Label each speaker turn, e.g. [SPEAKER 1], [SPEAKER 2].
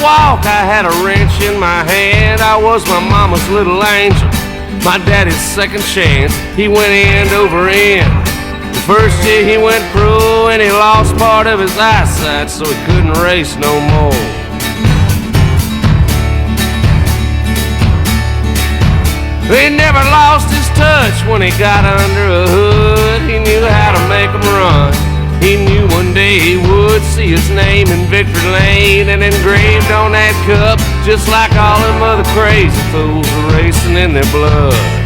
[SPEAKER 1] walk, I had a wrench in my hand. I was my mama's little angel, my daddy's second chance. He went end over end. The first year he went pro and he lost part of his eyesight, so he couldn't race no more. He never lost his touch when he got under a hood. He knew how to make them run. He knew one day he would see his name in victory lane and engraved on that cup, just like all them other crazy fools were racing in their blood.